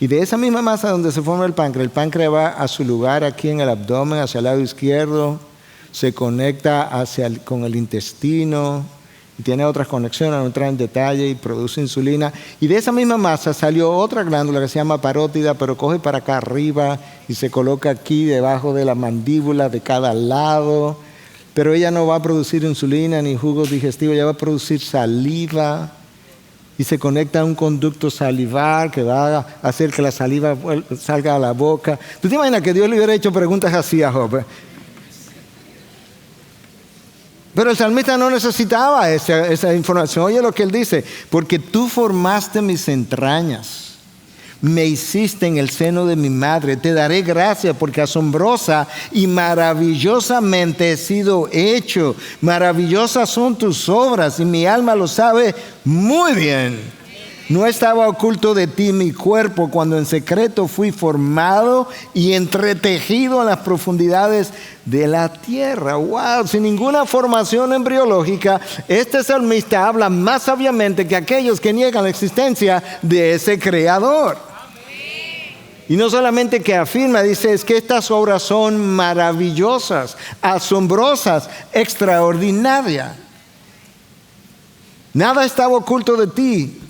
Y de esa misma masa donde se forma el páncreas va a su lugar aquí en el abdomen, hacia el lado izquierdo, se conecta con el intestino. Y tiene otras conexiones, no entra en detalle, y produce insulina. Y de esa misma masa salió otra glándula que se llama parótida, pero coge para acá arriba y se coloca aquí debajo de la mandíbula de cada lado. Pero ella no va a producir insulina ni jugos digestivos, ella va a producir saliva. Y se conecta a un conducto salivar que va a hacer que la saliva salga a la boca. ¿Tú te imaginas que Dios le hubiera hecho preguntas así a Job? Pero el salmista no necesitaba esa información. Oye lo que él dice, porque tú formaste mis entrañas, me hiciste en el seno de mi madre, te daré gracias porque asombrosa y maravillosamente he sido hecho. Maravillosas son tus obras y mi alma lo sabe muy bien. No estaba oculto de ti mi cuerpo cuando en secreto fui formado y entretejido en las profundidades de la tierra. ¡Wow! Sin ninguna formación embriológica, este salmista habla más sabiamente que aquellos que niegan la existencia de ese creador. Y no solamente que afirma, dice, es que estas obras son maravillosas, asombrosas, extraordinarias. Nada estaba oculto de ti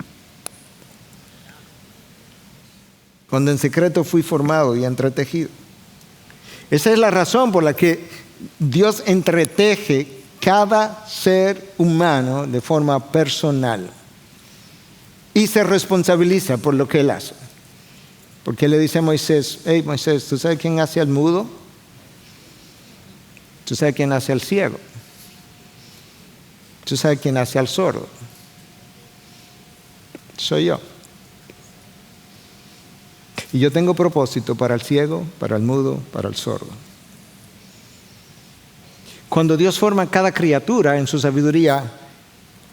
cuando en secreto fui formado y entretejido. Esa es la razón por la que Dios entreteje cada ser humano de forma personal y se responsabiliza por lo que él hace. Porque le dice a Moisés, hey Moisés, ¿tú sabes quién hace al mudo? ¿Tú sabes quién hace al ciego? ¿Tú sabes quién hace al sordo? Soy yo. Y yo tengo propósito para el ciego, para el mudo, para el sordo. Cuando Dios forma cada criatura en su sabiduría,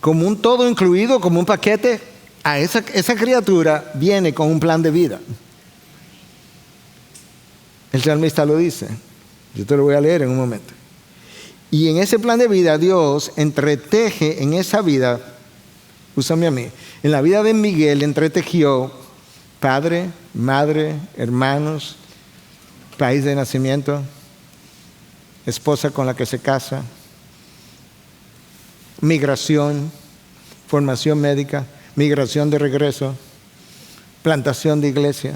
como un todo incluido, como un paquete, a esa criatura viene con un plan de vida. El salmista lo dice. Yo te lo voy a leer en un momento. Y en ese plan de vida, Dios entreteje en esa vida, úsame a mí, en la vida de Miguel entretejió padre, madre, hermanos, país de nacimiento, esposa con la que se casa, migración, formación médica, migración de regreso, plantación de iglesia,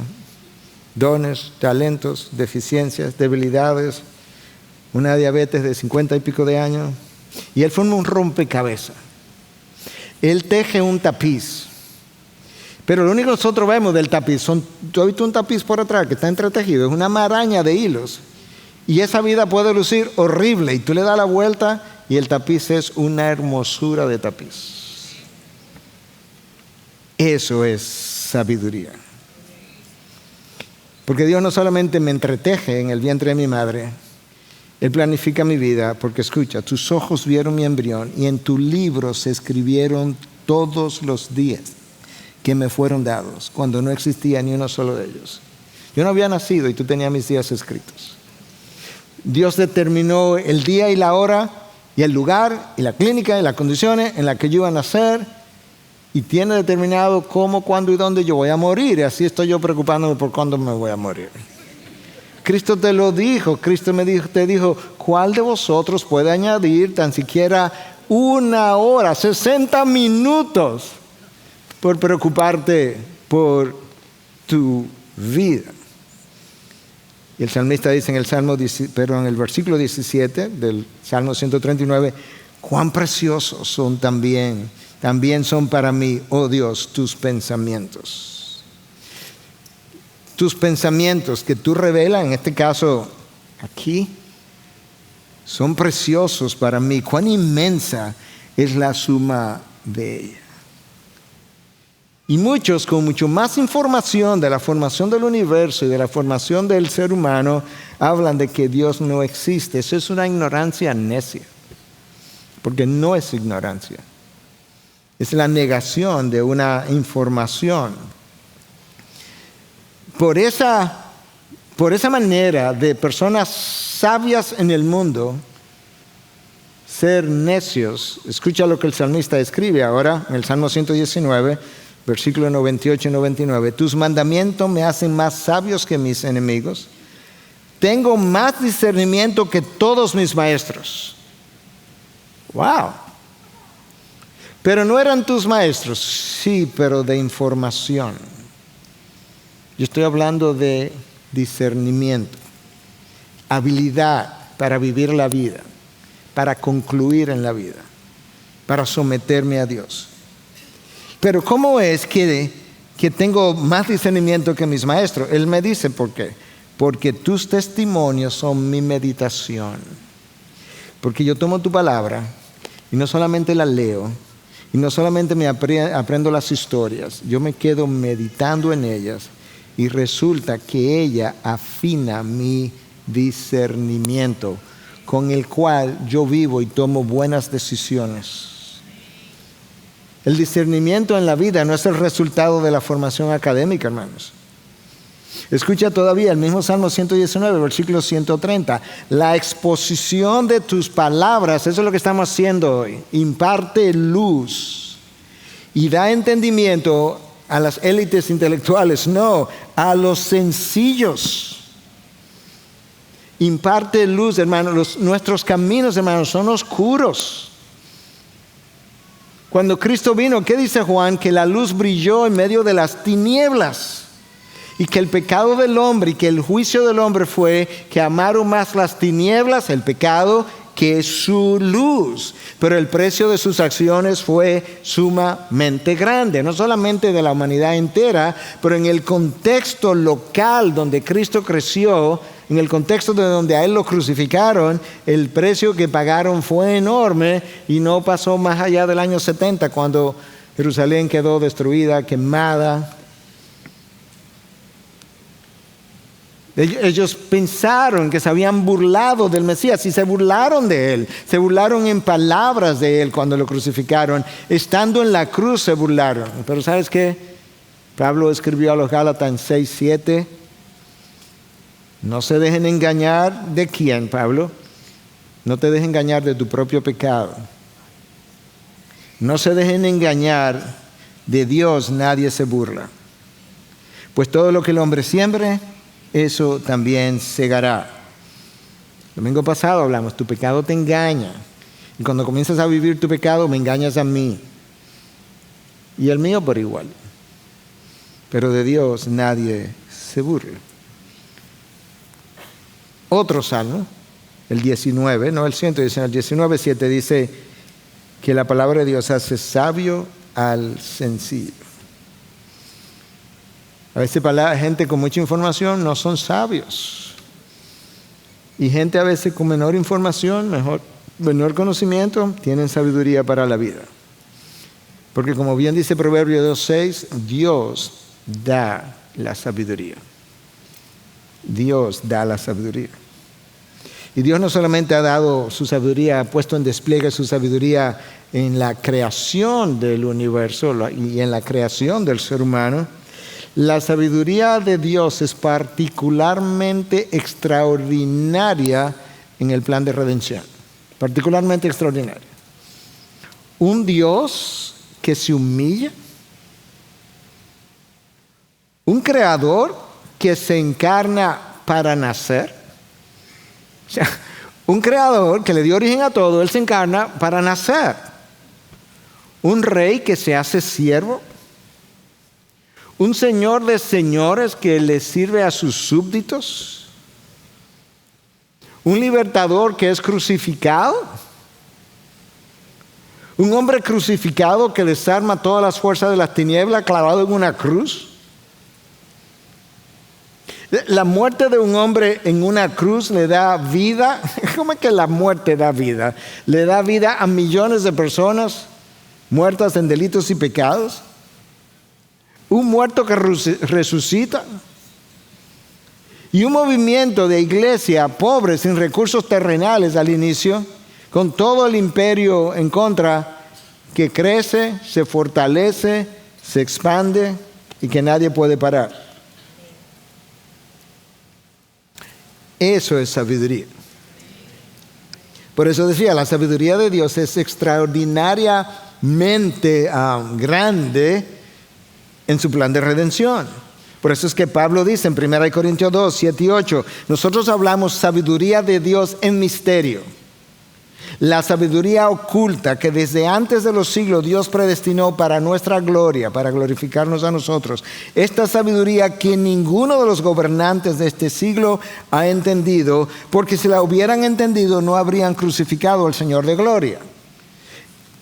dones, talentos, deficiencias, debilidades, una diabetes de 50 y pico de años. Y él forma un rompecabezas. Él teje un tapiz. Pero lo único que nosotros vemos del tapiz, ¿tú has visto un tapiz por atrás que está entretejido? Es una maraña de hilos. Y esa vida puede lucir horrible. Y tú le das la vuelta y el tapiz es una hermosura de tapiz. Eso es sabiduría. Porque Dios no solamente me entreteje en el vientre de mi madre, Él planifica mi vida, porque escucha, tus ojos vieron mi embrión y en tu libro se escribieron todos los días que me fueron dados, cuando no existía ni uno solo de ellos. Yo no había nacido y tú tenías mis días escritos. Dios determinó el día y la hora y el lugar y la clínica y las condiciones en las que yo iba a nacer, y tiene determinado cómo, cuándo y dónde yo voy a morir. Y así estoy yo preocupándome por cuándo me voy a morir. Cristo te lo dijo. Cristo te dijo, ¿cuál de vosotros puede añadir tan siquiera una hora, 60 minutos por preocuparte por tu vida? Y el salmista dice en el versículo 17 del Salmo 139, cuán preciosos son también son para mí, oh Dios, tus pensamientos. Tus pensamientos que tú revelas, en este caso aquí, son preciosos para mí. Cuán inmensa es la suma de ella. Y muchos, con mucho más información de la formación del universo y de la formación del ser humano, hablan de que Dios no existe. Eso es una ignorancia necia, porque no es ignorancia. Es la negación de una información. Por esa manera de personas sabias en el mundo ser necios, escucha lo que el salmista escribe ahora en el Salmo 119, versículos 98 y 99. Tus mandamientos me hacen más sabios que mis enemigos. Tengo más discernimiento que todos mis maestros. ¡Wow! Pero no eran tus maestros, sí, pero de información. Yo estoy hablando de discernimiento, habilidad para vivir la vida, para concluir en la vida, para someterme a Dios. Pero ¿cómo es que tengo más discernimiento que mis maestros? Él me dice, ¿por qué? Porque tus testimonios son mi meditación. Porque yo tomo tu palabra y no solamente la leo, y no solamente me aprendo las historias, yo me quedo meditando en ellas y resulta que ella afina mi discernimiento con el cual yo vivo y tomo buenas decisiones. El discernimiento en la vida no es el resultado de la formación académica, hermanos. Escucha todavía el mismo Salmo 119, versículo 130. La exposición de tus palabras, eso es lo que estamos haciendo hoy, imparte luz y da entendimiento a las élites intelectuales, no, a los sencillos. Imparte luz, hermanos. Nuestros caminos, hermanos, son oscuros. Cuando Cristo vino, ¿qué dice Juan? Que la luz brilló en medio de las tinieblas. Y que el pecado del hombre y que el juicio del hombre fue que amaron más las tinieblas, el pecado, que su luz. Pero el precio de sus acciones fue sumamente grande. No solamente de la humanidad entera, pero en el contexto local donde Cristo creció, en el contexto de donde a Él lo crucificaron, el precio que pagaron fue enorme y no pasó más allá del año 70, cuando Jerusalén quedó destruida, quemada. Ellos pensaron que se habían burlado del Mesías y se burlaron de Él. Se burlaron en palabras de Él cuando lo crucificaron. Estando en la cruz se burlaron. Pero ¿sabes qué? Pablo escribió a los Gálatas en 6:7. No se dejen engañar de quién, Pablo. No te dejen engañar de tu propio pecado. No se dejen engañar de Dios, nadie se burla. Pues todo lo que el hombre siembre, eso también segará. El domingo pasado hablamos, tu pecado te engaña. Y cuando comienzas a vivir tu pecado, me engañas a mí. Y el mío por igual. Pero de Dios nadie se burla. Otro salmo, el 19, no el 119, el 19:7 dice que la palabra de Dios hace sabio al sencillo. A veces gente con mucha información no son sabios. Y gente a veces con menor información, menor conocimiento, tienen sabiduría para la vida. Porque como bien dice Proverbios 2:6, Dios da la sabiduría. Dios da la sabiduría. Y Dios no solamente ha dado su sabiduría, ha puesto en despliegue su sabiduría en la creación del universo y en la creación del ser humano. La sabiduría de Dios es particularmente extraordinaria en el plan de redención. Particularmente extraordinaria. Un Dios que se humilla. Un creador que se encarna para nacer. O sea, un creador que le dio origen a todo, él se encarna para nacer. Un rey que se hace siervo. Un señor de señores que le sirve a sus súbditos. Un libertador que es crucificado. Un hombre crucificado que desarma todas las fuerzas de las tinieblas clavado en una cruz. La muerte de un hombre en una cruz le da vida. ¿Cómo es que la muerte da vida? Le da vida a millones de personas muertas en delitos y pecados. Un muerto que resucita. Y un movimiento de iglesia pobre, sin recursos terrenales al inicio, con todo el imperio en contra, que crece, se fortalece, se expande y que nadie puede parar. Eso es sabiduría. Por eso decía, la sabiduría de Dios es extraordinariamente grande en su plan de redención. Por eso es que Pablo dice en 1 Corintios 2, 7 y 8, nosotros hablamos sabiduría de Dios en misterio. La sabiduría oculta que desde antes de los siglos Dios predestinó para nuestra gloria, para glorificarnos a nosotros. Esta sabiduría que ninguno de los gobernantes de este siglo ha entendido, porque si la hubieran entendido no habrían crucificado al Señor de gloria.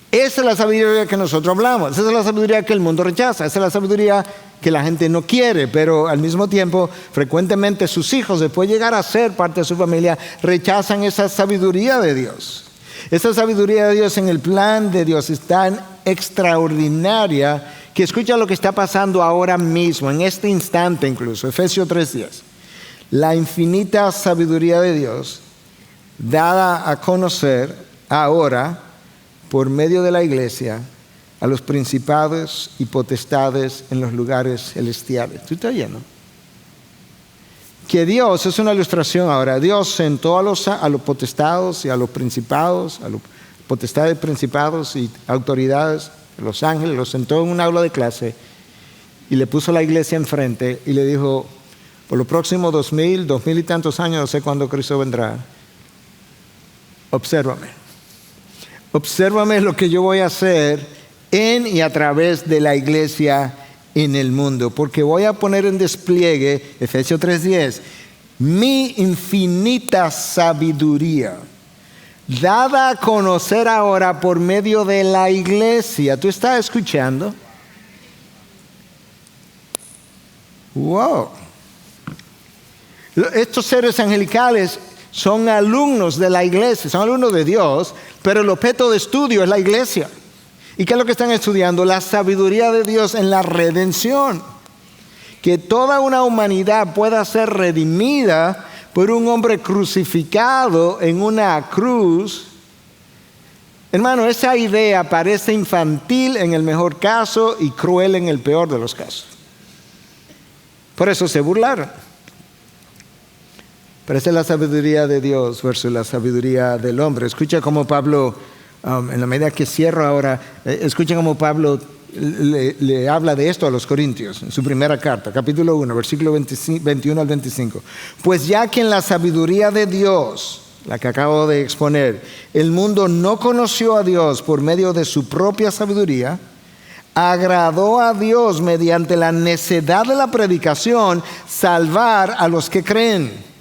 Esa es la sabiduría que nosotros hablamos. Esa es la sabiduría que el mundo rechaza. Esa es la sabiduría que la gente no quiere, pero al mismo tiempo, frecuentemente sus hijos, después de llegar a ser parte de su familia, rechazan esa sabiduría de Dios. Esa sabiduría de Dios en el plan de Dios es tan extraordinaria que escucha lo que está pasando ahora mismo, en este instante incluso. Efesios 3:10. La infinita sabiduría de Dios dada a conocer ahora por medio de la iglesia a los principados y potestades en los lugares celestiales. ¿Tú estás oyendo? Que Dios, es una ilustración ahora, Dios sentó a los potestados y a los principados, a los potestades, principados y autoridades, los ángeles, los sentó en un aula de clase y le puso la iglesia enfrente y le dijo, por los próximos 2000 y tantos años, no sé cuándo Cristo vendrá, obsérvame. Obsérvame lo que yo voy a hacer en y a través de la iglesia en el mundo, porque voy a poner en despliegue, Efesios 3:10, mi infinita sabiduría, dada a conocer ahora por medio de la iglesia. ¿Tú estás escuchando? Wow. Estos seres angelicales son alumnos de la iglesia, son alumnos de Dios, pero el objeto de estudio es la iglesia. ¿Y qué es lo que están estudiando? La sabiduría de Dios en la redención. Que toda una humanidad pueda ser redimida por un hombre crucificado en una cruz. Hermano, esa idea parece infantil en el mejor caso y cruel en el peor de los casos. Por eso se burlaron. Pero esa es la sabiduría de Dios versus la sabiduría del hombre. Escucha cómo Pablo, en la medida que cierro ahora, escucha cómo Pablo le habla de esto a los Corintios, en su primera carta, capítulo 1, versículo 21 al 25. Pues ya que en la sabiduría de Dios, la que acabo de exponer, el mundo no conoció a Dios por medio de su propia sabiduría, agradó a Dios mediante la necedad de la predicación salvar a los que creen.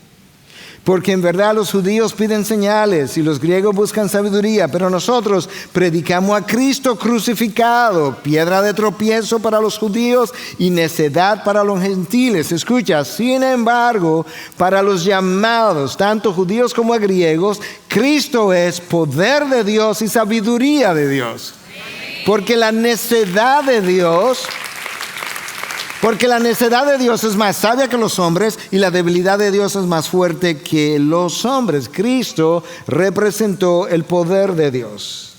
Porque en verdad los judíos piden señales y los griegos buscan sabiduría, pero nosotros predicamos a Cristo crucificado, piedra de tropiezo para los judíos y necedad para los gentiles. Escucha, sin embargo, para los llamados, tanto judíos como griegos, Cristo es poder de Dios y sabiduría de Dios. Porque la necedad de Dios es más sabia que los hombres y la debilidad de Dios es más fuerte que los hombres. Cristo representó el poder de Dios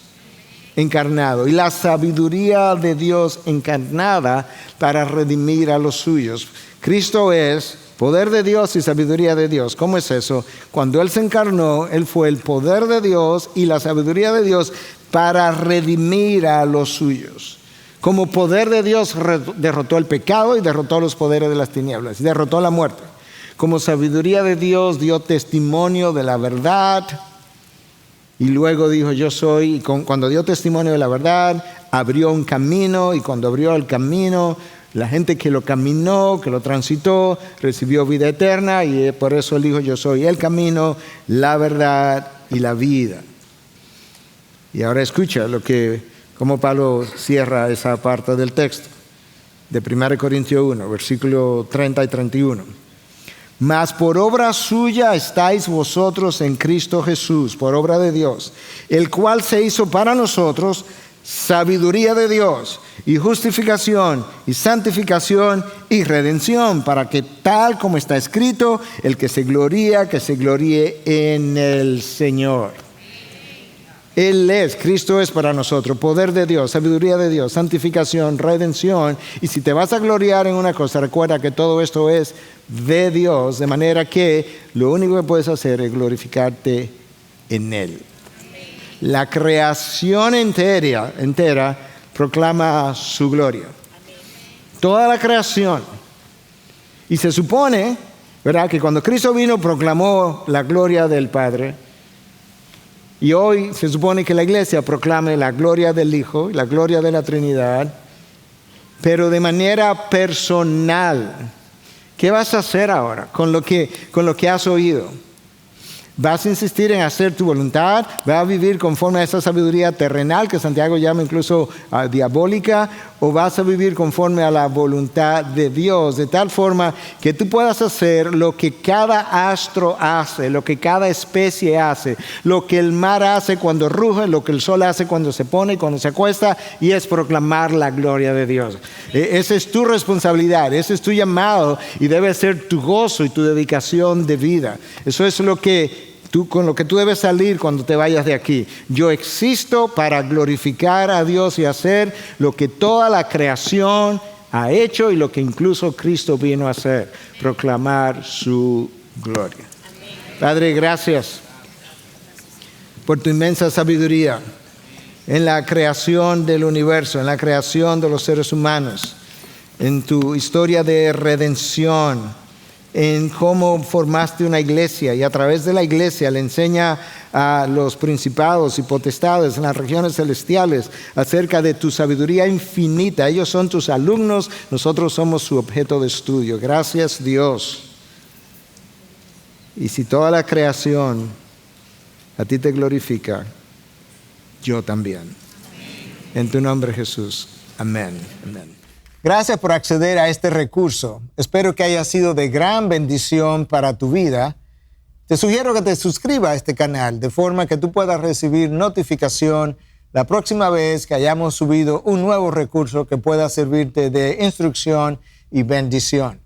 encarnado y la sabiduría de Dios encarnada para redimir a los suyos. Cristo es poder de Dios y sabiduría de Dios. ¿Cómo es eso? Cuando Él se encarnó, Él fue el poder de Dios y la sabiduría de Dios para redimir a los suyos. Como poder de Dios derrotó el pecado y derrotó los poderes de las tinieblas y derrotó la muerte. Como sabiduría de Dios dio testimonio de la verdad y luego dijo yo soy. Y cuando dio testimonio de la verdad abrió un camino y cuando abrió el camino la gente que lo caminó, que lo transitó recibió vida eterna y por eso Él dijo yo soy el camino, la verdad y la vida. Y ahora escucha cómo Pablo cierra esa parte del texto de 1 Corintios 1, versículo 30 y 31. Mas por obra suya estáis vosotros en Cristo Jesús, por obra de Dios, el cual se hizo para nosotros sabiduría de Dios y justificación y santificación y redención, para que tal como está escrito, el que se gloríe en el Señor. Cristo es para nosotros, poder de Dios, sabiduría de Dios, santificación, redención. Y si te vas a gloriar en una cosa, recuerda que todo esto es de Dios, de manera que lo único que puedes hacer es glorificarte en Él. La creación entera proclama su gloria. Toda la creación. Y se supone, ¿verdad?, que cuando Cristo vino proclamó la gloria del Padre. Y hoy se supone que la iglesia proclame la gloria del Hijo, la gloria de la Trinidad, pero de manera personal. ¿Qué vas a hacer ahora con lo que has oído? ¿Vas a insistir en hacer tu voluntad? ¿Vas a vivir conforme a esa sabiduría terrenal que Santiago llama incluso diabólica? ¿O vas a vivir conforme a la voluntad de Dios? De tal forma que tú puedas hacer lo que cada astro hace, lo que cada especie hace, lo que el mar hace cuando ruge, lo que el sol hace cuando se pone y cuando se acuesta, y es proclamar la gloria de Dios. Esa es tu responsabilidad, ese es tu llamado y debe ser tu gozo y tu dedicación de vida. Eso es con lo que tú debes salir cuando te vayas de aquí. Yo existo para glorificar a Dios y hacer lo que toda la creación ha hecho y lo que incluso Cristo vino a hacer, proclamar su gloria. Padre, gracias por tu inmensa sabiduría en la creación del universo, en la creación de los seres humanos, en tu historia de redención, en cómo formaste una iglesia y a través de la iglesia le enseña a los principados y potestades en las regiones celestiales acerca de tu sabiduría infinita. Ellos son tus alumnos, nosotros somos su objeto de estudio. Gracias, Dios. Y si toda la creación a ti te glorifica, yo también. En tu nombre, Jesús. Amén. Amén. Gracias por acceder a este recurso. Espero que haya sido de gran bendición para tu vida. Te sugiero que te suscribas a este canal de forma que tú puedas recibir notificación la próxima vez que hayamos subido un nuevo recurso que pueda servirte de instrucción y bendición.